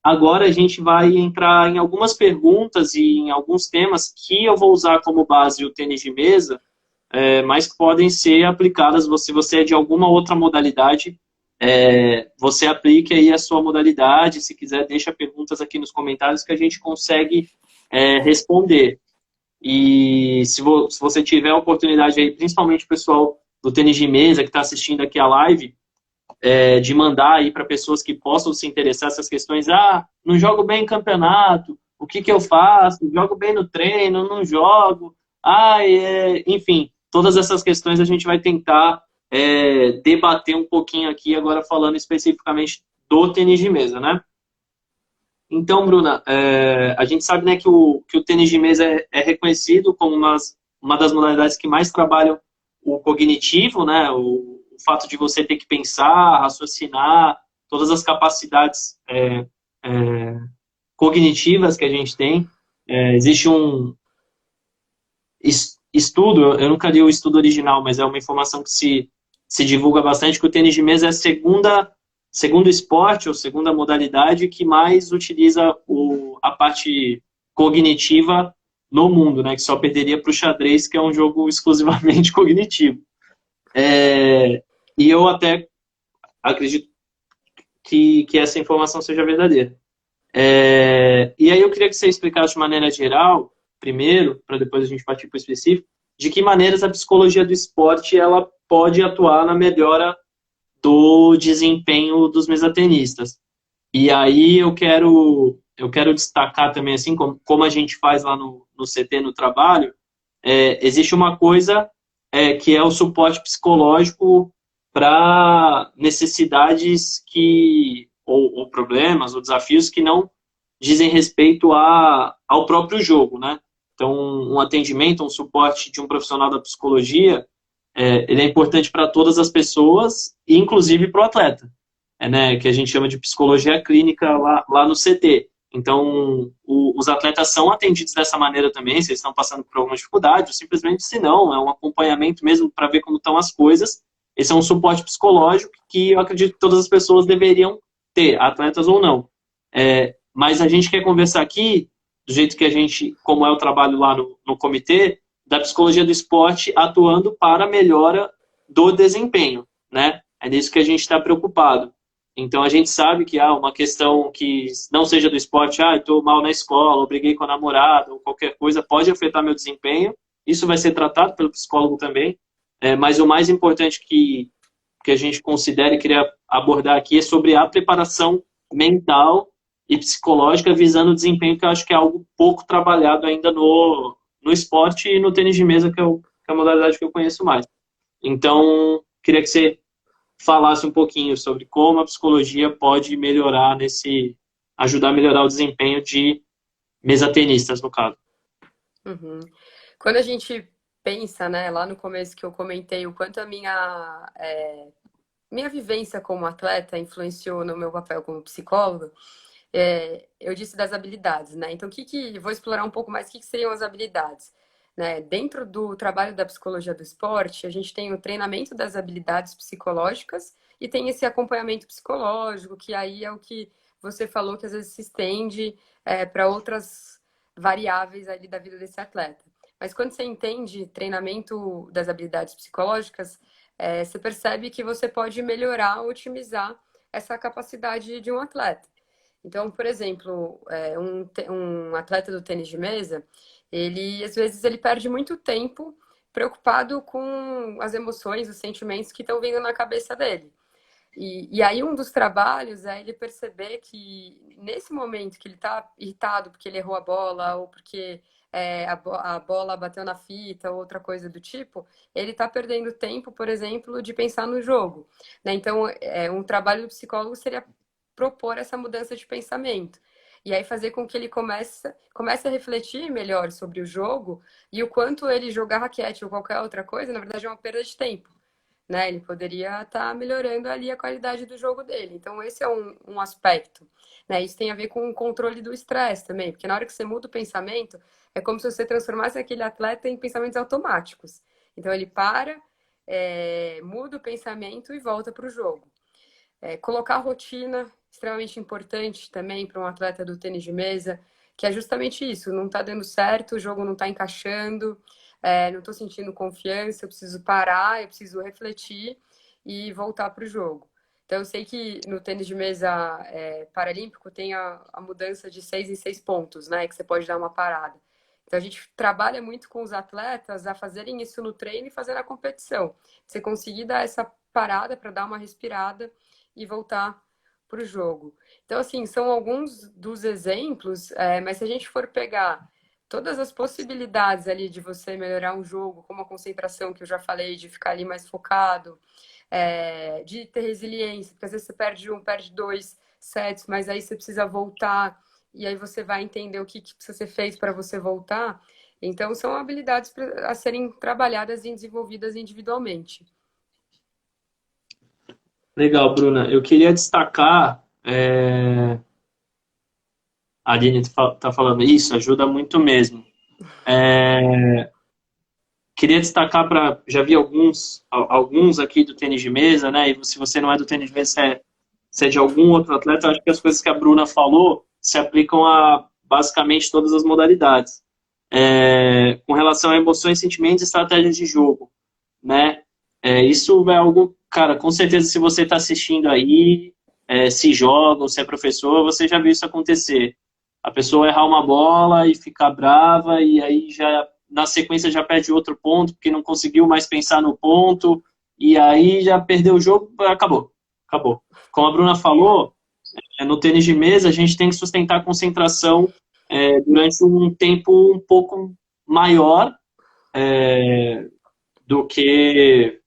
agora a gente vai entrar em algumas perguntas e em alguns temas que eu vou usar como base o tênis de mesa, mas que podem ser aplicadas, se você é de alguma outra modalidade, você aplique aí a sua modalidade, se quiser deixa perguntas aqui nos comentários que a gente consegue responder. E se você tiver a oportunidade aí, principalmente o pessoal do tênis de mesa que está assistindo aqui a live, de mandar aí para pessoas que possam se interessar essas questões. Ah, não jogo bem em campeonato, o que eu faço? Jogo bem no treino, não jogo. Ah, enfim, todas essas questões a gente vai tentar debater um pouquinho aqui, agora falando especificamente do tênis de mesa, né? Então, Bruna, a gente sabe, né, que o tênis de mesa é reconhecido como uma das modalidades que mais trabalham o cognitivo, né, o fato de você ter que pensar, raciocinar, todas as capacidades cognitivas que a gente tem. Existe um estudo, eu nunca li o estudo original, mas é uma informação que se divulga bastante, que o tênis de mesa é a segundo esporte ou segunda modalidade que mais utiliza a parte cognitiva no mundo, né? Que só perderia para o xadrez, que é um jogo exclusivamente cognitivo. E eu até acredito que essa informação seja verdadeira. E aí eu queria que você explicasse de maneira geral, primeiro, para depois a gente partir para o específico, de que maneiras a psicologia do esporte ela pode atuar na melhora do desempenho dos mesatenistas. E aí eu quero destacar também, assim, como a gente faz lá no CT, no trabalho, existe uma coisa que é o suporte psicológico para necessidades ou problemas, ou desafios que não dizem respeito ao próprio jogo, né? Então, um atendimento, um suporte de um profissional da psicologia, ele é importante para todas as pessoas, inclusive para o atleta, né? Que a gente chama de psicologia clínica lá no CT. Então, os atletas são atendidos dessa maneira também, se eles estão passando por alguma dificuldade, ou simplesmente se não, é um acompanhamento mesmo para ver como estão as coisas. Esse é um suporte psicológico que eu acredito que todas as pessoas deveriam ter, atletas ou não. Mas a gente quer conversar aqui, do jeito que a gente, como é o trabalho lá no comitê, da psicologia do esporte atuando para a melhora do desempenho, né? É nisso que a gente está preocupado. Então a gente sabe que há uma questão que não seja do esporte, estou mal na escola, ou briguei com a namorada, ou qualquer coisa, pode afetar meu desempenho. Isso vai ser tratado pelo psicólogo também. Mas o mais importante que a gente considera e queria abordar aqui é sobre a preparação mental e psicológica visando o desempenho, que eu acho que é algo pouco trabalhado ainda no esporte e no tênis de mesa, que é a modalidade que eu conheço mais. Então, queria que você falasse um pouquinho sobre como a psicologia pode melhorar ajudar a melhorar o desempenho de mesatenistas, no caso. Uhum. Quando a gente pensa, né, lá no começo que eu comentei o quanto a minha vivência como atleta influenciou no meu papel como psicóloga, eu disse das habilidades, né? Então, vou explorar um pouco mais o que seriam as habilidades, né? Dentro do trabalho da psicologia do esporte, a gente tem o treinamento das habilidades psicológicas e tem esse acompanhamento psicológico, que aí é o que você falou que às vezes se estende para outras variáveis ali da vida desse atleta. Mas quando você entende treinamento das habilidades psicológicas, você percebe que você pode melhorar, otimizar essa capacidade de um atleta. Então, por exemplo, um atleta do tênis de mesa, ele às vezes ele perde muito tempo preocupado com as emoções, os sentimentos que estão vindo na cabeça dele. E aí um dos trabalhos é ele perceber que nesse momento que ele está irritado porque ele errou a bola ou porque a bola bateu na fita ou outra coisa do tipo, ele está perdendo tempo, por exemplo, de pensar no jogo, né? Então, um trabalho do psicólogo seria propor essa mudança de pensamento. E aí fazer com que ele comece a refletir melhor sobre o jogo e o quanto ele jogar raquete ou qualquer outra coisa, na verdade, é uma perda de tempo, né? Ele poderia estar melhorando ali a qualidade do jogo dele. Então, esse é um aspecto, né? Isso tem a ver com o controle do estresse também, porque na hora que você muda o pensamento, é como se você transformasse aquele atleta em pensamentos automáticos. Então, ele muda o pensamento e volta para o jogo. Colocar rotina, extremamente importante também para um atleta do tênis de mesa, que é justamente isso, não está dando certo, o jogo não está encaixando, não estou sentindo confiança, eu preciso parar, eu preciso refletir e voltar para o jogo. Então, eu sei que no tênis de mesa paralímpico tem a mudança de 6 em 6 pontos, né? Que você pode dar uma parada. Então, a gente trabalha muito com os atletas a fazerem isso no treino e fazer na competição. Você conseguir dar essa parada para dar uma respirada e voltar para o jogo. Então, assim, são alguns dos exemplos, mas se a gente for pegar todas as possibilidades ali de você melhorar um jogo, como a concentração que eu já falei, de ficar ali mais focado, de ter resiliência, porque às vezes você perde um, perde dois sets, mas aí você precisa voltar e aí você vai entender o que precisa ser feito para você voltar. Então, são habilidades a serem trabalhadas e desenvolvidas individualmente. Legal, Bruna. Eu queria destacar, a Aline está falando isso, ajuda muito mesmo. Queria destacar para, já vi alguns aqui do tênis de mesa, né? E se você não é do tênis de mesa, se é de algum outro atleta, eu acho que as coisas que a Bruna falou se aplicam a basicamente todas as modalidades. Com relação a emoções, sentimentos e estratégias de jogo, né? Isso é algo, cara, com certeza se você está assistindo aí, se joga ou se é professor, você já viu isso acontecer. A pessoa errar uma bola e ficar brava e aí já na sequência já perde outro ponto porque não conseguiu mais pensar no ponto e aí já perdeu o jogo, acabou. Acabou. Como a Bruna falou, no tênis de mesa a gente tem que sustentar a concentração durante um tempo um pouco maior do que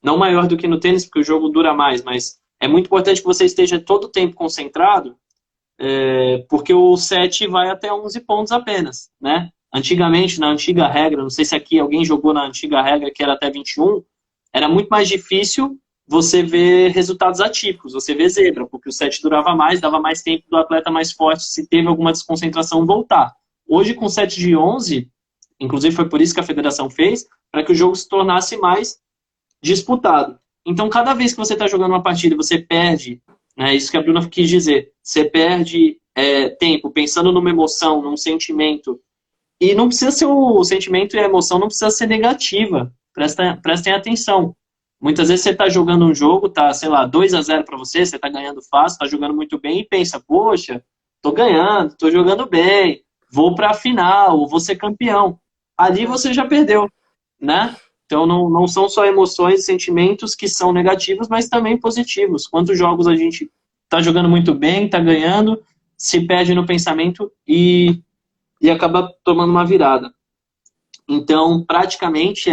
não maior do que no tênis, porque o jogo dura mais, mas é muito importante que você esteja todo o tempo concentrado, porque o set vai até 11 pontos apenas, né? Antigamente, na antiga regra, não sei se aqui alguém jogou na antiga regra, que era até 21, era muito mais difícil você ver resultados atípicos, você vê zebra, porque o set durava mais, dava mais tempo do atleta mais forte, se teve alguma desconcentração, voltar. Hoje, com set de 11, inclusive foi por isso que a federação fez, para que o jogo se tornasse mais disputado. Então, cada vez que você está jogando uma partida, você perde, né, isso que a Bruna quis dizer, você perde tempo pensando numa emoção, num sentimento, e não precisa ser o sentimento e a emoção não precisa ser negativa, prestem atenção. Muitas vezes você está jogando um jogo, tá, sei lá, 2-0 para você está ganhando fácil, está jogando muito bem e pensa, poxa, tô ganhando, tô jogando bem, vou para a final, vou ser campeão. Ali você já perdeu, né? Então, não são só emoções e sentimentos que são negativos, mas também positivos. Quantos jogos a gente está jogando muito bem, está ganhando, se perde no pensamento e acaba tomando uma virada. Então, praticamente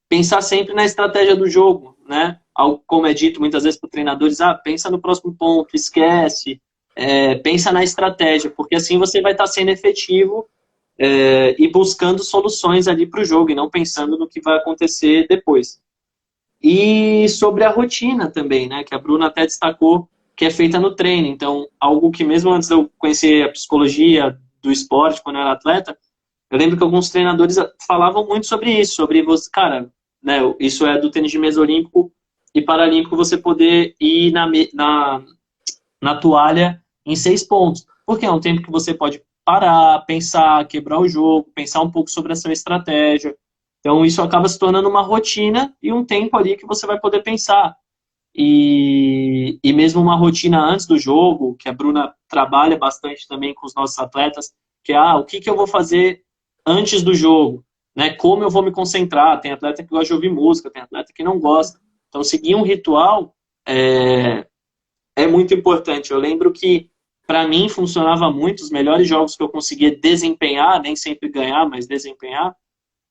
pensar sempre na estratégia do jogo, né? Algo como é dito muitas vezes para treinadores, pensa no próximo ponto, esquece, pensa na estratégia, porque assim você vai estar sendo efetivo e buscando soluções ali para o jogo e não pensando no que vai acontecer depois. E sobre a rotina também, né, que a Bruna até destacou, que é feita no treino. Então, algo que mesmo antes de eu conhecer a psicologia do esporte, quando eu era atleta, eu lembro que alguns treinadores falavam muito sobre isso, sobre você, cara, né, isso é do tênis de mesa olímpico e paralímpico, você poder ir na toalha em 6 pontos. Porque é um tempo que você pode parar, pensar, quebrar o jogo, pensar um pouco sobre a sua estratégia. Então, isso acaba se tornando uma rotina e um tempo ali que você vai poder pensar. E mesmo uma rotina antes do jogo, que a Bruna trabalha bastante também com os nossos atletas, que é, o que eu vou fazer antes do jogo? Né? Como eu vou me concentrar? Tem atleta que gosta de ouvir música, tem atleta que não gosta. Então, seguir um ritual é muito importante. Eu lembro que, para mim, funcionava muito. Os melhores jogos que eu conseguia desempenhar, nem sempre ganhar, mas desempenhar,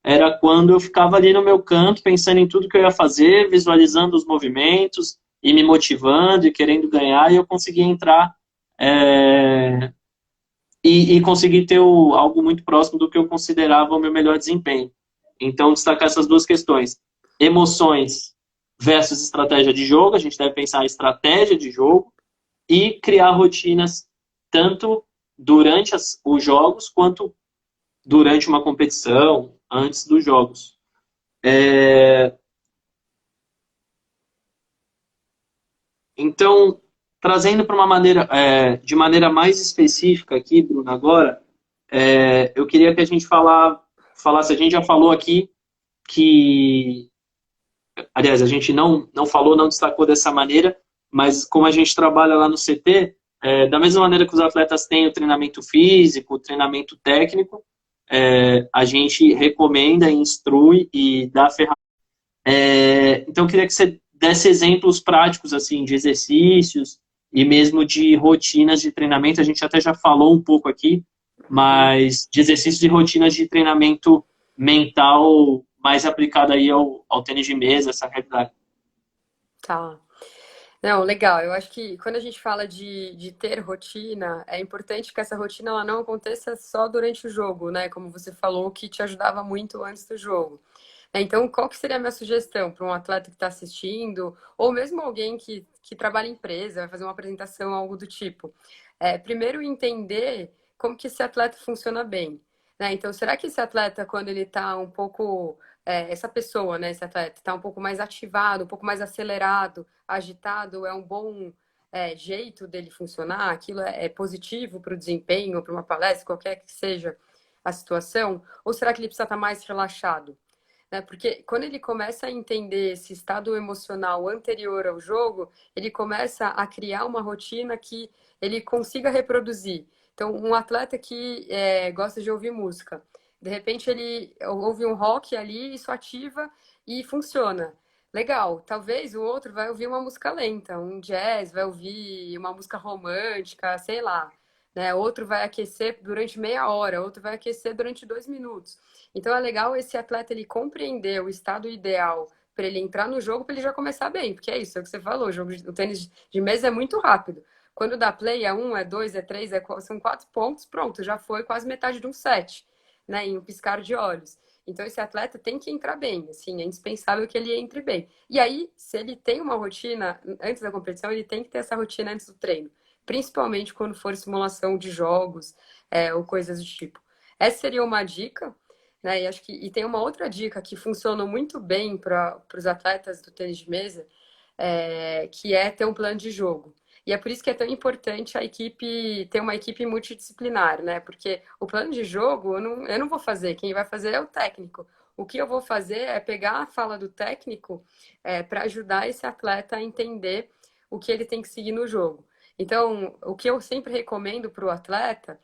era quando eu ficava ali no meu canto, pensando em tudo que eu ia fazer, visualizando os movimentos e me motivando e querendo ganhar, e eu conseguia entrar e conseguir ter algo muito próximo do que eu considerava o meu melhor desempenho. Então, destacar essas duas questões. Emoções versus estratégia de jogo. A gente deve pensar a estratégia de jogo e criar rotinas tanto durante os jogos quanto durante uma competição, antes dos jogos. Então, trazendo para uma maneira, de maneira mais específica aqui, Bruno, agora, eu queria que a gente falasse, a gente já falou aqui que, aliás, a gente não falou, não destacou dessa maneira, mas como a gente trabalha lá no CT, da mesma maneira que os atletas têm o treinamento físico, o treinamento técnico, a gente recomenda, instrui e dá ferramenta. Então, eu queria que você desse exemplos práticos assim de exercícios e mesmo de rotinas de treinamento. A gente até já falou um pouco aqui, mas de exercícios e rotinas de treinamento mental mais aplicado aí ao tênis de mesa, essa realidade. Tá. Não, legal. Eu acho que quando a gente fala de ter rotina, é importante que essa rotina ela não aconteça só durante o jogo, né? Como você falou, que te ajudava muito antes do jogo. Então, qual que seria a minha sugestão para um atleta que está assistindo, ou mesmo alguém que trabalha em empresa, vai fazer uma apresentação, algo do tipo? Primeiro, entender como que esse atleta funciona bem, né? Então, será que esse atleta, quando ele está um pouco... essa pessoa, né, esse atleta, está um pouco mais ativado, um pouco mais acelerado, agitado, é um bom jeito dele funcionar? Aquilo é positivo para o desempenho, para uma palestra, qualquer que seja a situação? Ou será que ele precisa estar mais relaxado? Né? Porque quando ele começa a entender esse estado emocional anterior ao jogo, ele começa a criar uma rotina que ele consiga reproduzir. Então, um atleta que gosta de ouvir música, de repente ele ouve um rock ali, isso ativa e funciona. Legal, talvez o outro vai ouvir uma música lenta, um jazz, vai ouvir uma música romântica, sei lá. Né? Outro vai aquecer durante meia hora, outro vai aquecer durante 2 minutos. Então é legal esse atleta ele compreender o estado ideal para ele entrar no jogo, para ele já começar bem, porque é isso, é o que você falou, o tênis de mesa é muito rápido. Quando dá play é um, é dois, é três, são 4 pontos, pronto, já foi quase metade de um set, né, em um piscar de olhos. Então esse atleta tem que entrar bem, assim, é indispensável que ele entre bem. E aí, se ele tem uma rotina antes da competição, ele tem que ter essa rotina antes do treino, principalmente quando for simulação de jogos, ou coisas do tipo. Essa seria uma dica. Né? E acho que tem uma outra dica que funciona muito bem para os atletas do tênis de mesa, que é ter um plano de jogo. E é por isso que é tão importante a equipe ter uma equipe multidisciplinar, né? Porque o plano de jogo eu não vou fazer, quem vai fazer é o técnico. O que eu vou fazer é pegar a fala do técnico para ajudar esse atleta a entender o que ele tem que seguir no jogo. Então, o que eu sempre recomendo para o atleta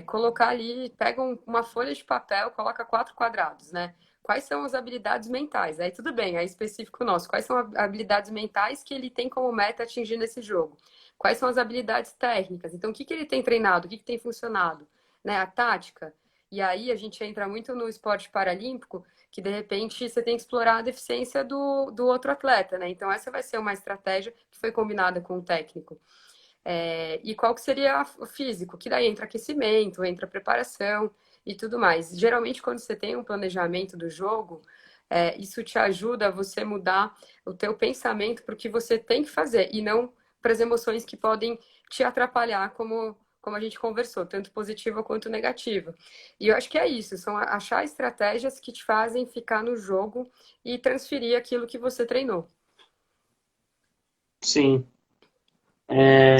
colocar ali, pega uma folha de papel, coloca 4 quadrados, né? Quais são as habilidades mentais? Aí tudo bem, é específico nosso. Quais são as habilidades mentais que ele tem como meta atingir nesse jogo? Quais são as habilidades técnicas? Então, o que ele tem treinado? O que tem funcionado? Né? A tática. E aí a gente entra muito no esporte paralímpico, que de repente você tem que explorar a deficiência do outro atleta, né? Então, essa vai ser uma estratégia que foi combinada com o técnico. E qual que seria o físico? Que daí entra aquecimento, entra preparação e tudo mais. Geralmente, quando você tem um planejamento do jogo, isso te ajuda a você mudar o teu pensamento para o que você tem que fazer e não para as emoções que podem te atrapalhar, como a gente conversou, tanto positiva quanto negativa. E eu acho que é isso, são achar estratégias que te fazem ficar no jogo e transferir aquilo que você treinou. Sim.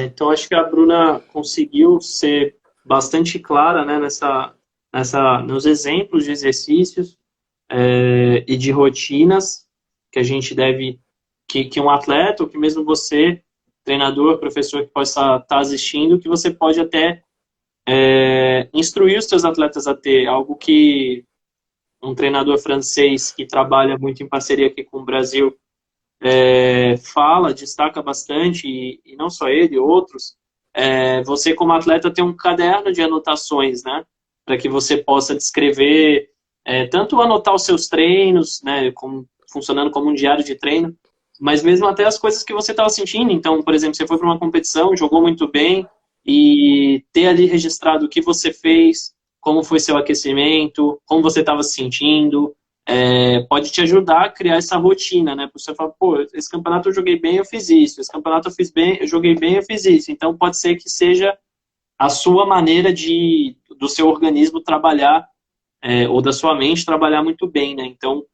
Então, acho que a Bruna conseguiu ser bastante clara, né, nos exemplos de exercícios e de rotinas que a gente deve, que um atleta, ou que mesmo você, treinador, professor que possa estar assistindo, que você pode até instruir os seus atletas a ter algo que um treinador francês que trabalha muito em parceria aqui com o Brasil fala, destaca bastante, e não só ele, outros, você como atleta tem um caderno de anotações, né? Para que você possa descrever, tanto anotar os seus treinos, né? Funcionando como um diário de treino, mas mesmo até as coisas que você estava sentindo. Então, por exemplo, você foi para uma competição, jogou muito bem, e ter ali registrado o que você fez, como foi seu aquecimento, como você estava se sentindo, pode te ajudar a criar essa rotina, né? Você fala, pô, esse campeonato eu joguei bem, eu fiz isso. Esse campeonato eu fiz bem, eu joguei bem, eu fiz isso. Então pode ser que seja a sua maneira do seu organismo trabalhar, ou da sua mente trabalhar muito bem, né? Então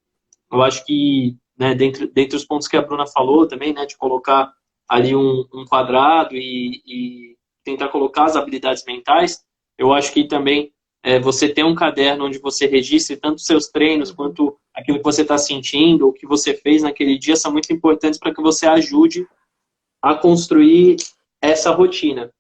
eu acho que, né, dentre os pontos que a Bruna falou também, né, de colocar ali um quadrado e tentar colocar as habilidades mentais, eu acho que também você ter um caderno onde você registre tanto os seus treinos quanto aquilo que você está sentindo, o que você fez naquele dia, são muito importantes para que você ajude a construir essa rotina.